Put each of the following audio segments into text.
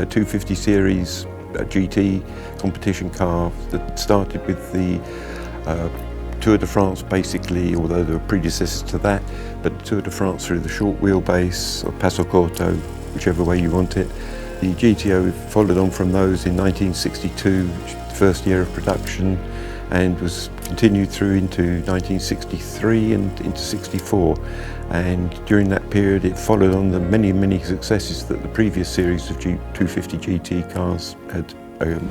250 series GT competition car that started with the Tour de France basically, although there were predecessors to that, but Tour de France through the short wheelbase or Passo Corto, whichever way you want it. The GTO followed on from those in 1962, the first year of production, and was continued through into 1963 and into 64. And during that period it followed on the many successes that the previous series of 250 GT cars had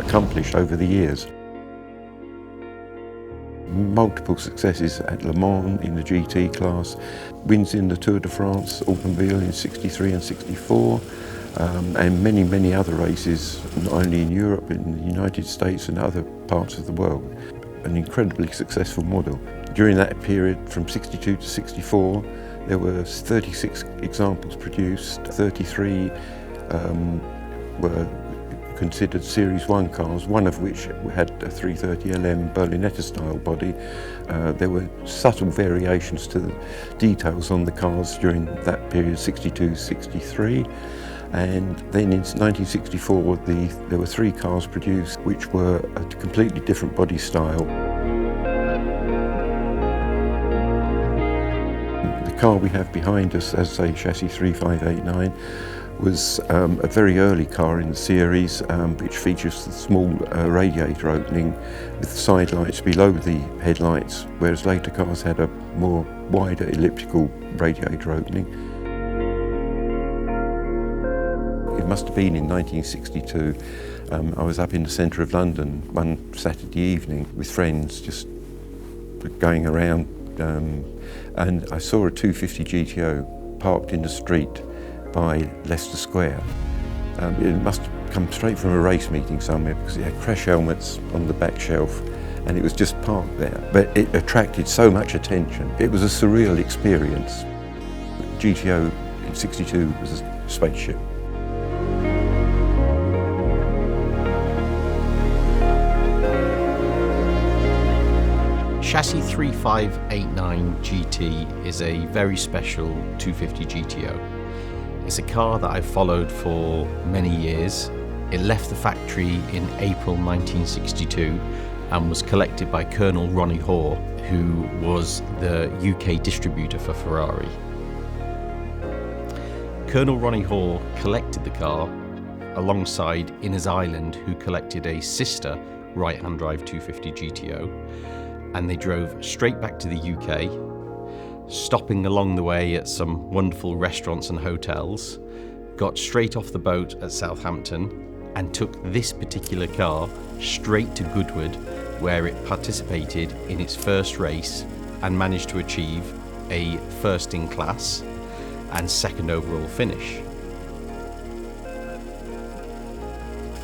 accomplished over the years. Multiple successes at Le Mans in the GT class, wins in the Tour de France automobile in 63 and 64, and many other races, not only in Europe, in the United States and other parts of the world. An incredibly successful model. During that period, from 62 to 64, there were 36 examples produced, 33 were considered Series 1 cars, one of which had a 330LM Berlinetta style body. There were subtle variations to the details on the cars during that period, 62-63. And then in 1964 there were 3 cars produced which were a completely different body style. The car we have behind us, as a chassis 3589, was a very early car in the series, which features the small radiator opening with the side lights below the headlights, whereas later cars had a more wider elliptical radiator opening. It must have been in 1962. I was up in the centre of London one Saturday evening with friends, just going around, and I saw a 250 GTO parked in the street by Leicester Square. It must have come straight from a race meeting somewhere, because it had crash helmets on the back shelf and it was just parked there. But it attracted so much attention. It was a surreal experience. GTO in 62 was a spaceship. Chassis 3589 GT is a very special 250 GTO. It's a car that I've followed for many years. It left the factory in April 1962 and was collected by Colonel Ronnie Hoare, who was the UK distributor for Ferrari. Colonel Ronnie Hoare collected the car alongside Innes Island, who collected a sister right-hand drive 250 GTO, and they drove straight back to the UK, stopping along the way at some wonderful restaurants and hotels, got straight off the boat at Southampton and took this particular car straight to Goodwood, where it participated in its first race and managed to achieve a first in class and second overall finish.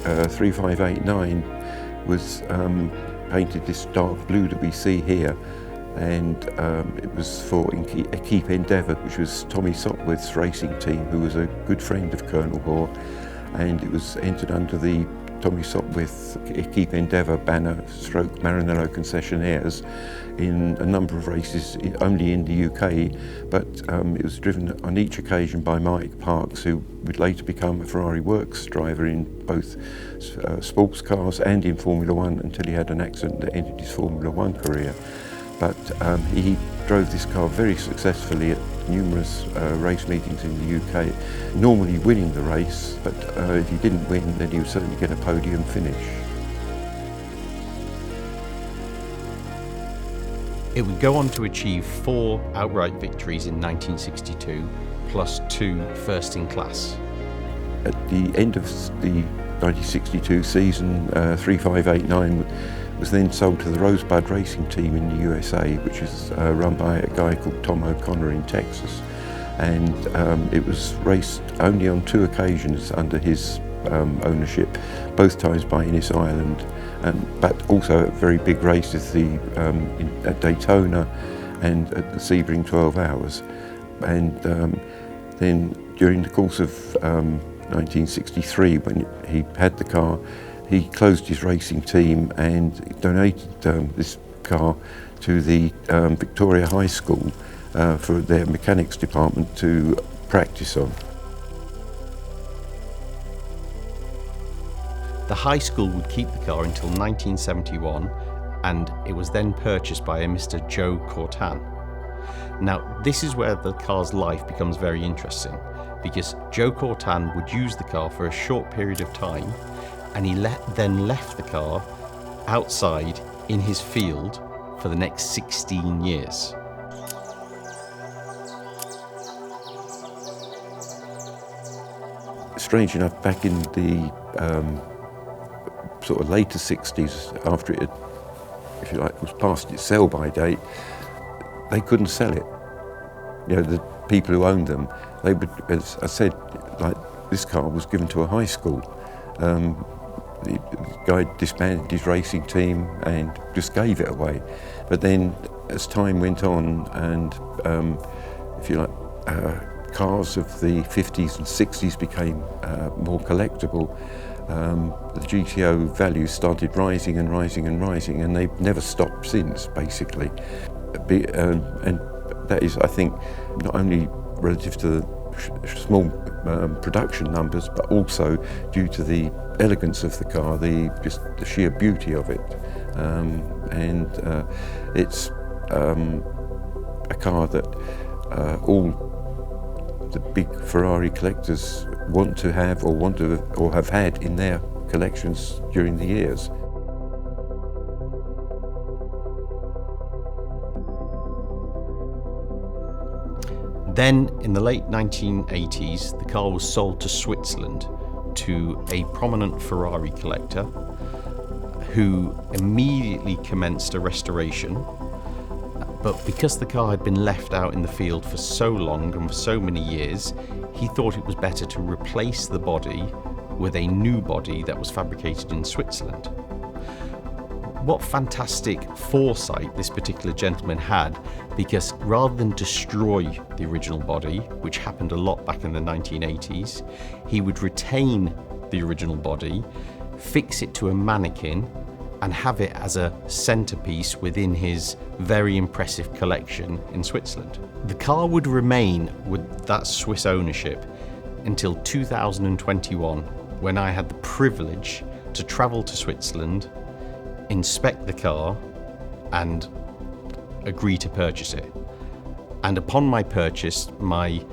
3589 was painted this dark blue that we see here, and it was for Equipe Endeavour, which was Tommy Sopwith's racing team, who was a good friend of Colonel Hoare, and it was entered under the Tommy Sopwith Equipe Endeavour banner stroke Maranello concessionaires in a number of races, only in the UK, but it was driven on each occasion by Mike Parks, who would later become a Ferrari Works driver in both sports cars and in Formula One, until he had an accident that ended his Formula One career. But he drove this car very successfully at numerous race meetings in the UK, normally winning the race, but if he didn't win, then he would certainly get a podium finish. It would go on to achieve 4 outright victories in 1962, plus 2 first in class. At the end of the 1962 season, 3589 was then sold to the Rosebud Racing Team in the USA, which is run by a guy called Tom O'Connor in Texas. And it was raced only on 2 occasions under his ownership, both times by Innes Island, but also at very big races, at Daytona and at the Sebring 12 Hours. And then during the course of 1963, when he had the car, he closed his racing team and donated this car to the Victoria High School for their mechanics department to practice on. The high school would keep the car until 1971, and it was then purchased by a Mr. Joe Cortan. Now, this is where the car's life becomes very interesting, because Joe Cortan would use the car for a short period of time, and he then left the car outside in his field for the next 16 years. Strange enough, back in the sort of later 60s, after it had, if you like, was past its sell-by date, they couldn't sell it. You know, the people who owned them, they would, as I said, like this car was given to a high school. The guy disbanded his racing team and just gave it away. But then, as time went on, and if you like, cars of the 50s and 60s became more collectible, the GTO values started rising and rising and rising, and they've never stopped since, basically. And that is, I think, not only relative to the small production numbers, but also due to the elegance of the car, just the sheer beauty of it. And it's a car that all the big Ferrari collectors want to have or have had in their collections during the years. Then, in the late 1980s, the car was sold to Switzerland to a prominent Ferrari collector who immediately commenced a restoration. But because the car had been left out in the field for so long and for so many years, he thought it was better to replace the body with a new body that was fabricated in Switzerland. What fantastic foresight this particular gentleman had, because rather than destroy the original body, which happened a lot back in the 1980s, he would retain the original body, fix it to a mannequin, and have it as a centerpiece within his very impressive collection in Switzerland. The car would remain with that Swiss ownership until 2021, when I had the privilege to travel to Switzerland, inspect the car, and agree to purchase it. And upon my purchase, my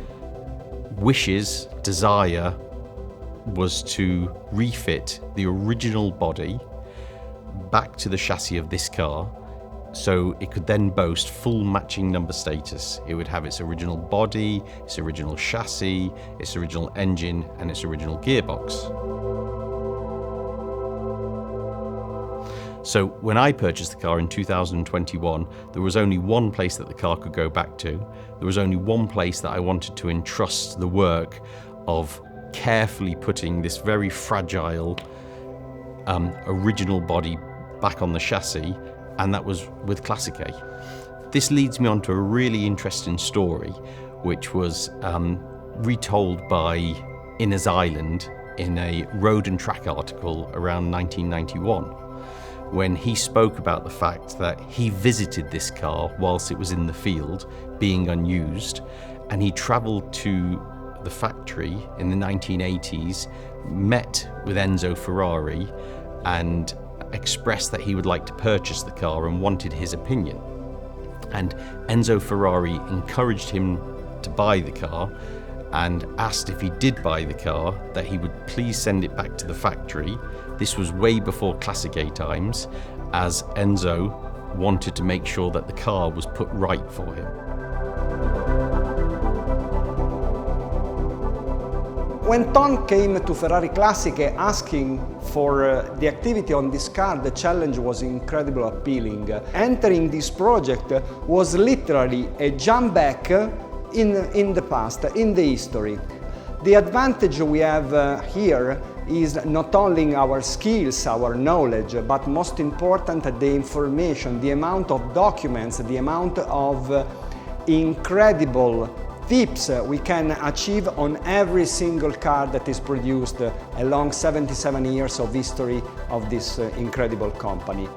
desire was to refit the original body back to the chassis of this car, so it could then boast full matching number status. It would have its original body, its original chassis, its original engine, and its original gearbox. So when I purchased the car in 2021, there was only one place that the car could go back to. There was only one place that I wanted to entrust the work of carefully putting this very fragile original body back on the chassis, and that was with Classiche. This leads me on to a really interesting story, which was retold by Innes Island in a Road and Track article around 1991. When he spoke about the fact that he visited this car whilst it was in the field, being unused, and he travelled to the factory in the 1980s, met with Enzo Ferrari, and expressed that he would like to purchase the car and wanted his opinion. And Enzo Ferrari encouraged him to buy the car and asked if he did buy the car that he would please send it back to the factory. This was way before Classiche times, as Enzo wanted to make sure that the car was put right for him. When Tom came to Ferrari Classiche asking for the activity on this car, the challenge was incredibly appealing. Entering this project was literally a jump back in the past, in the history. The advantage we have here is not only our skills, our knowledge, but most important, the information, the amount of documents, the amount of incredible tips we can achieve on every single car that is produced along 77 years of history of this incredible company.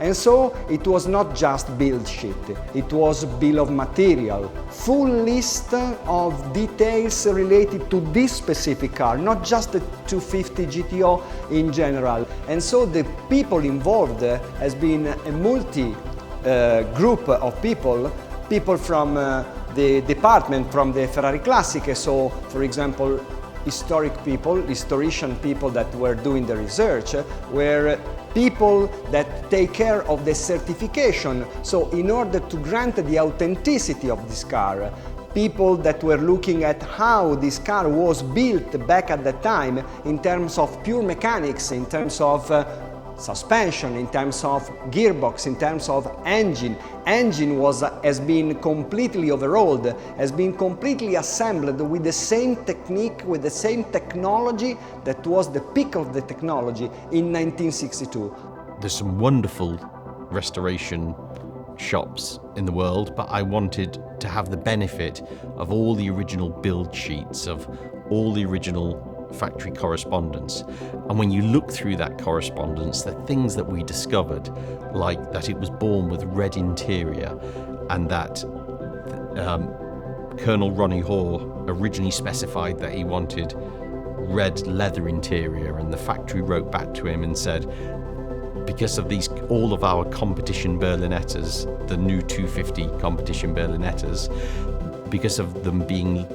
And so it was not just build sheet, it was bill of material, full list of details related to this specific car, not just the 250 GTO in general. And so the people involved has been a multi group of people from the department, from the Ferrari Classiche, so for example historian people that were doing the research, were people that take care of the certification, so in order to grant the authenticity of this car, people that were looking at how this car was built back at that time in terms of pure mechanics, in terms of suspension, in terms of gearbox, in terms of engine. Engine has been completely overhauled, has been completely assembled with the same technique, with the same technology that was the peak of the technology in 1962. There's some wonderful restoration shops in the world, but I wanted to have the benefit of all the original build sheets, of all the original factory correspondence. And when you look through that correspondence, the things that we discovered, like that it was born with red interior, and that Colonel Ronnie Hoare originally specified that he wanted red leather interior, and the factory wrote back to him and said, because of these, all of our competition Berlinettas, the new 250 competition Berlinettas, because of them being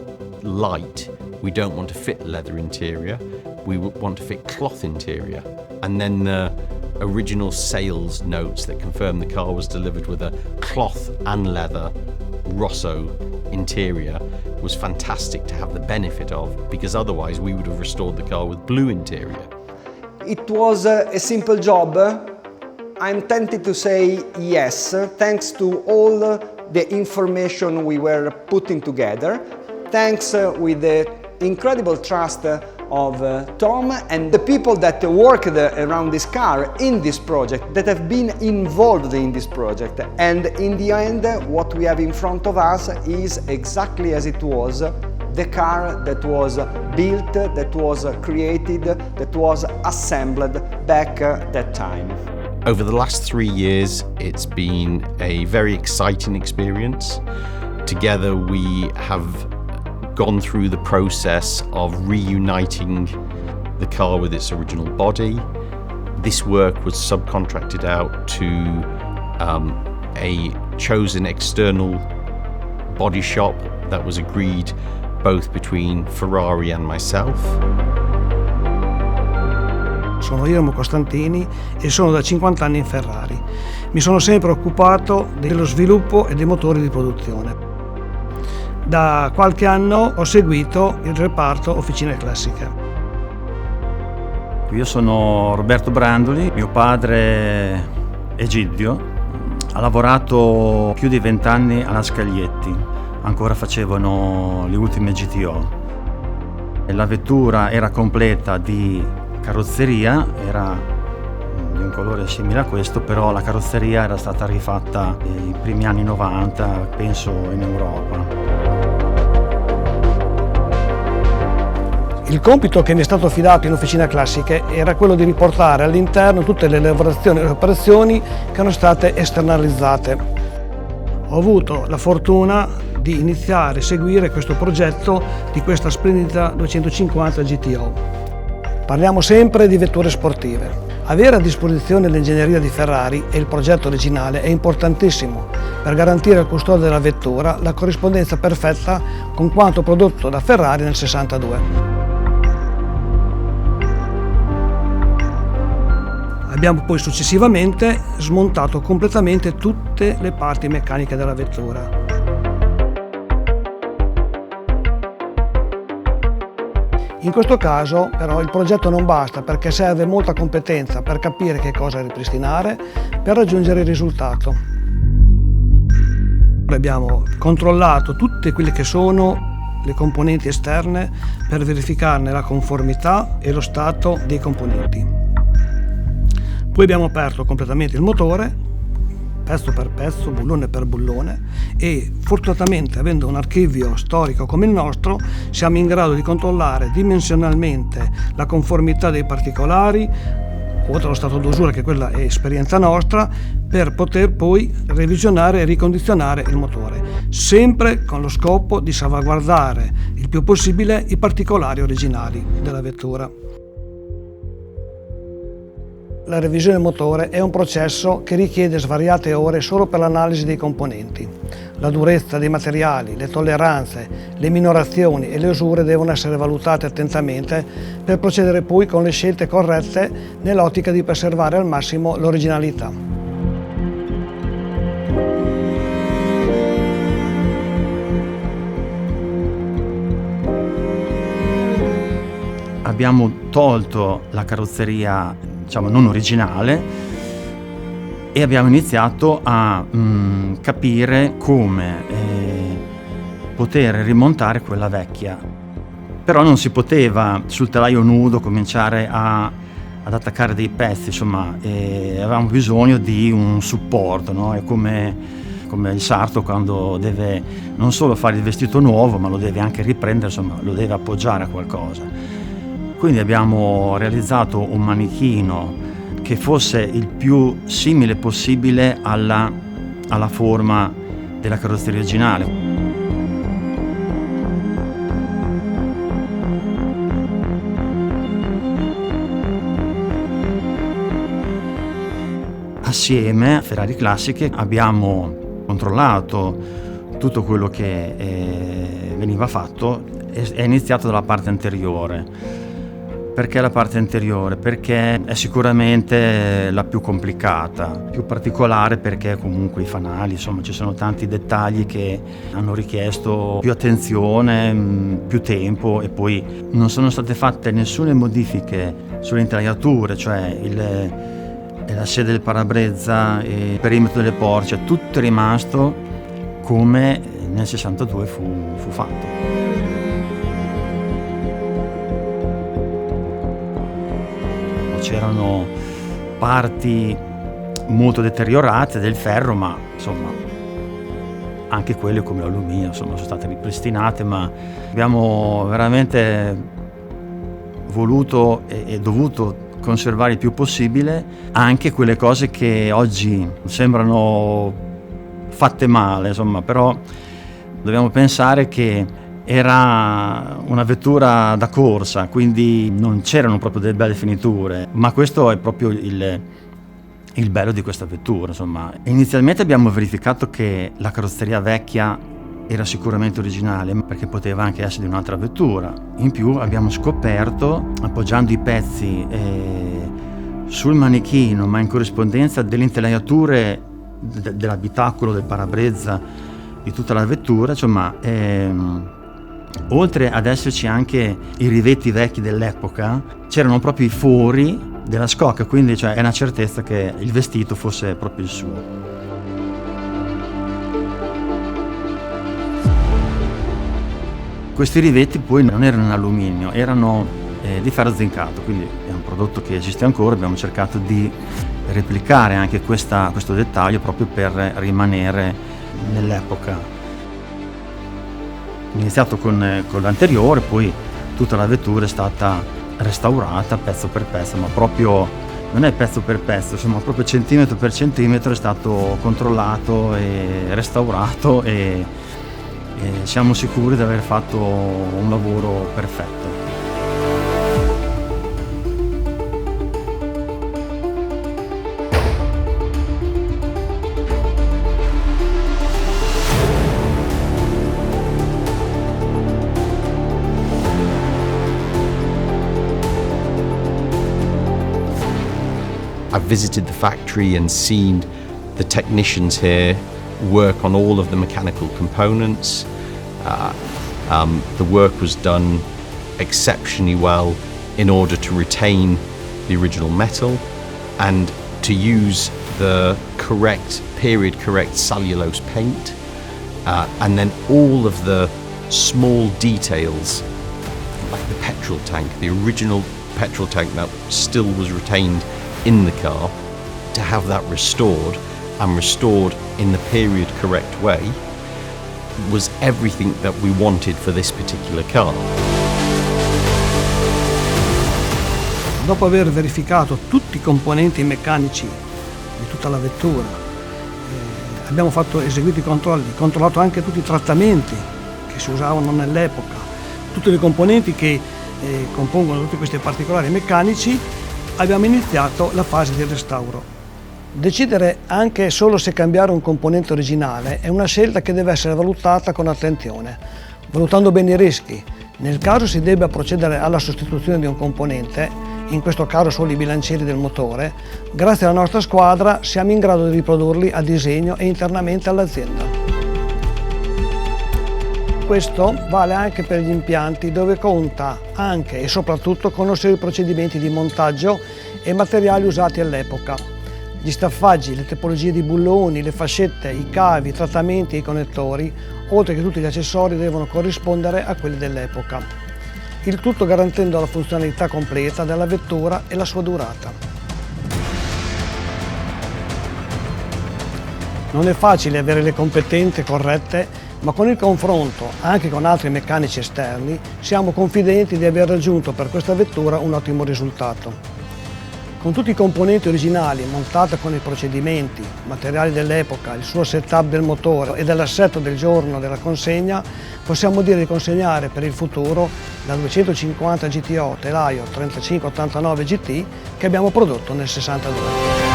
light, we don't want to fit leather interior, we want to fit cloth interior. And then the original sales notes that confirmed the car was delivered with a cloth and leather Rosso interior was fantastic to have the benefit of, because otherwise we would have restored the car with blue interior. It was a simple job. I'm tempted to say yes, thanks to all the information we were putting together, thanks with the incredible trust of Tom and the people that worked around this car in this project, that have been involved in this project. And in the end, what we have in front of us is exactly as it was, the car that was built, that was created, that was assembled back that time. Over the last 3 years, it's been a very exciting experience. Together we have gone through the process of reuniting the car with its original body. This work was subcontracted out to a chosen external body shop that was agreed both between Ferrari and myself. Sono Irmo Costantini e sono da 50 anni in Ferrari. Mi sono sempre occupato dello sviluppo e dei motori di produzione. Da qualche anno ho seguito il reparto officine classiche. Io sono Roberto Brandoli, mio padre Egidio ha lavorato più di 20 anni alla Scaglietti, ancora facevano le ultime GTO. La vettura era completa di carrozzeria, era di un colore simile a questo, però la carrozzeria era stata rifatta nei primi anni 90, penso in Europa. Il compito che mi è stato affidato in officine classiche era quello di riportare all'interno tutte le lavorazioni e le operazioni che erano state esternalizzate. Ho avuto la fortuna di iniziare a seguire questo progetto di questa splendida 250 GTO. Parliamo sempre di vetture sportive. Avere a disposizione l'ingegneria di Ferrari e il progetto originale è importantissimo per garantire al custode della vettura la corrispondenza perfetta con quanto prodotto da Ferrari nel 62. Abbiamo poi successivamente smontato completamente tutte le parti meccaniche della vettura. In questo caso però il progetto non basta, perché serve molta competenza per capire che cosa ripristinare per raggiungere il risultato. Abbiamo controllato tutte quelle che sono le componenti esterne per verificarne la conformità e lo stato dei componenti. Poi abbiamo aperto completamente il motore, pezzo per pezzo, bullone per bullone, e fortunatamente, avendo un archivio storico come il nostro, siamo in grado di controllare dimensionalmente la conformità dei particolari oltre allo stato d'usura, che quella è esperienza nostra, per poter poi revisionare e ricondizionare il motore, sempre con lo scopo di salvaguardare il più possibile i particolari originali della vettura. La revisione del motore è un processo che richiede svariate ore solo per l'analisi dei componenti. La durezza dei materiali, le tolleranze, le minorazioni e le usure devono essere valutate attentamente per procedere poi con le scelte corrette nell'ottica di preservare al massimo l'originalità. Abbiamo tolto la carrozzeria, diciamo, non originale, e abbiamo iniziato a capire come poter rimontare quella vecchia. Però non si poteva sul telaio nudo cominciare ad attaccare dei pezzi, insomma, avevamo bisogno di un supporto, no? È come il sarto quando deve non solo fare il vestito nuovo, ma lo deve anche riprendere, insomma, lo deve appoggiare a qualcosa. Quindi abbiamo realizzato un manichino che fosse il più simile possibile alla forma della carrozzeria originale. Assieme a Ferrari Classiche abbiamo controllato tutto quello che veniva fatto e è iniziato dalla parte anteriore. Perché la parte anteriore? Perché è sicuramente la più complicata, più particolare, perché comunque i fanali, insomma, ci sono tanti dettagli che hanno richiesto più attenzione, più tempo, e poi non sono state fatte nessune modifiche sulle intelaiature, cioè la sede del parabrezza, il perimetro delle porce, tutto è rimasto come nel 62 fu fatto. C'erano parti molto deteriorate del ferro, ma insomma anche quelle come l'alluminio sono state ripristinate, ma abbiamo veramente voluto e dovuto conservare il più possibile anche quelle cose che oggi sembrano fatte male, insomma, però dobbiamo pensare che era una vettura da corsa, quindi non c'erano proprio delle belle finiture, ma questo è proprio il bello di questa vettura, insomma. Inizialmente abbiamo verificato che la carrozzeria vecchia era sicuramente originale, perché poteva anche essere di un'altra vettura. In più abbiamo scoperto, appoggiando i pezzi sul manichino, ma in corrispondenza delle intelaiature dell'abitacolo, del parabrezza, di tutta la vettura, insomma, oltre ad esserci anche i rivetti vecchi dell'epoca, c'erano proprio i fori della scocca, quindi cioè, è una certezza che il vestito fosse proprio il suo. Questi rivetti poi non erano in alluminio, erano di ferro zincato, quindi è un prodotto che esiste ancora. Abbiamo cercato di replicare anche questo dettaglio proprio per rimanere nell'epoca. Iniziato con l'anteriore, poi tutta la vettura è stata restaurata pezzo per pezzo, ma proprio non è pezzo per pezzo, insomma proprio centimetro per centimetro è stato controllato e restaurato, e siamo sicuri di aver fatto un lavoro perfetto. I've visited the factory and seen the technicians here work on all of the mechanical components. The work was done exceptionally well in order to retain the original metal and to use the period correct cellulose paint, and then all of the small details like the petrol tank, the original petrol tank that still was retained in the car, to have that restored in the period correct way was everything that we wanted for this particular car. Dopo aver verificato tutti i componenti meccanici di tutta la vettura, abbiamo eseguito i controlli, controllato anche tutti i trattamenti che si usavano nell'epoca, tutti i componenti che compongono tutti questi particolari meccanici, abbiamo iniziato la fase di restauro. Decidere anche solo se cambiare un componente originale è una scelta che deve essere valutata con attenzione, valutando bene i rischi. Nel caso si debba procedere alla sostituzione di un componente, in questo caso solo i bilancieri del motore, grazie alla nostra squadra siamo in grado di riprodurli a disegno e internamente all'azienda. Questo vale anche per gli impianti, dove conta anche e soprattutto conoscere i procedimenti di montaggio e materiali usati all'epoca. Gli staffaggi, le tipologie di bulloni, le fascette, i cavi, i trattamenti e i connettori, oltre che tutti gli accessori, devono corrispondere a quelli dell'epoca. Il tutto garantendo la funzionalità completa della vettura e la sua durata. Non è facile avere le competenze corrette, ma con il confronto anche con altri meccanici esterni siamo confidenti di aver raggiunto per questa vettura un ottimo risultato. Con tutti i componenti originali, montata con i procedimenti, materiali dell'epoca, il suo setup del motore e dell'assetto del giorno della consegna, possiamo dire di consegnare per il futuro la 250 GTO telaio 3589 GT che abbiamo prodotto nel 62.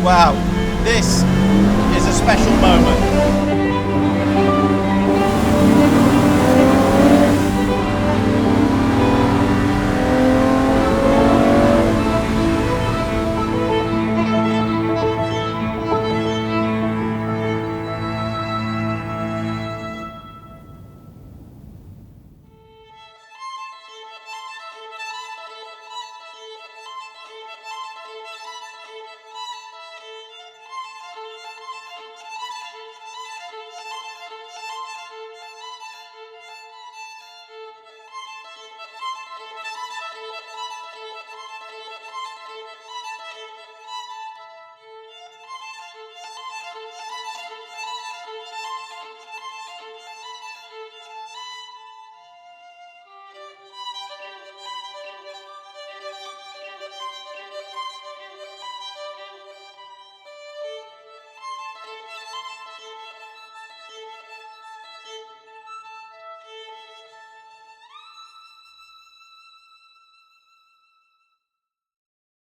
Wow,